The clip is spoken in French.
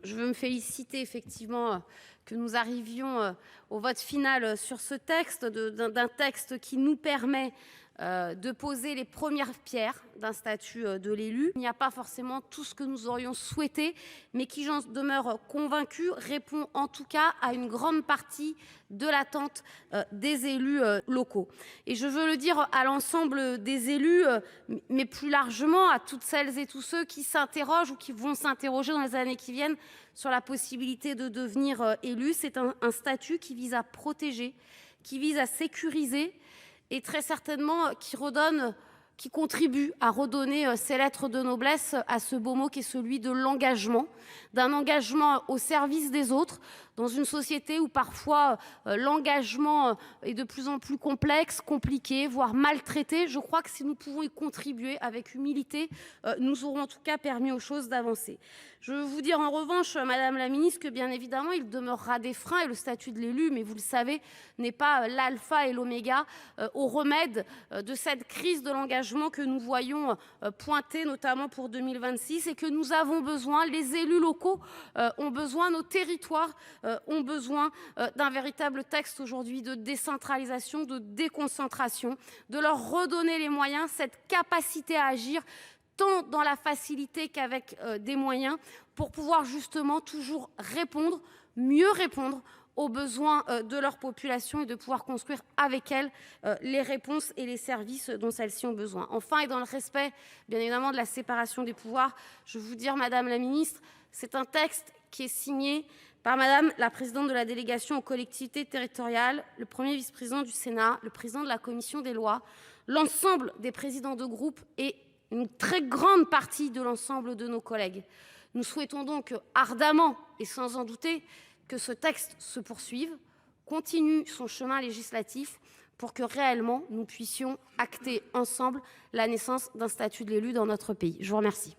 Je veux me féliciter effectivement que nous arrivions au vote final sur ce texte, d'un texte qui nous permet de poser les premières pierres d'un statut de l'élu. Il n'y a pas forcément tout ce que nous aurions souhaité, mais qui, j'en demeure convaincue, répond en tout cas à une grande partie de l'attente des élus locaux. Et je veux le dire à l'ensemble des élus, mais plus largement à toutes celles et tous ceux qui s'interrogent ou qui vont s'interroger dans les années qui viennent sur la possibilité de devenir élu. C'est un statut qui vise à protéger, qui vise à sécuriser et très certainement qui contribue à redonner ses lettres de noblesse à ce beau mot qui est celui de l'engagement, d'un engagement au service des autres, dans une société où parfois l'engagement est de plus en plus complexe, compliqué, voire maltraité. Je crois que si nous pouvons y contribuer avec humilité, nous aurons en tout cas permis aux choses d'avancer. Je veux vous dire en revanche, Madame la Ministre, que bien évidemment, il demeurera des freins et le statut de l'élu, mais vous le savez, n'est pas l'alpha et l'oméga au remède de cette crise de l'engagement que nous voyons pointer, notamment pour 2026, et que nous avons besoin, les élus locaux ont besoin, nos territoires ont besoin d'un véritable texte aujourd'hui de décentralisation, de déconcentration, de leur redonner les moyens, cette capacité à agir tant dans la facilité qu'avec des moyens pour pouvoir justement toujours répondre, mieux répondre aux besoins de leur population et de pouvoir construire avec elles les réponses et les services dont celles-ci ont besoin. Enfin, et dans le respect bien évidemment de la séparation des pouvoirs, je veux vous dire, Madame la Ministre, c'est un texte qui est signé par Madame la présidente de la délégation aux collectivités territoriales, le premier vice-président du Sénat, le président de la commission des lois, l'ensemble des présidents de groupe et une très grande partie de l'ensemble de nos collègues. Nous souhaitons donc ardemment et sans en douter que ce texte se poursuive, continue son chemin législatif pour que réellement nous puissions acter ensemble la naissance d'un statut de l'élu dans notre pays. Je vous remercie.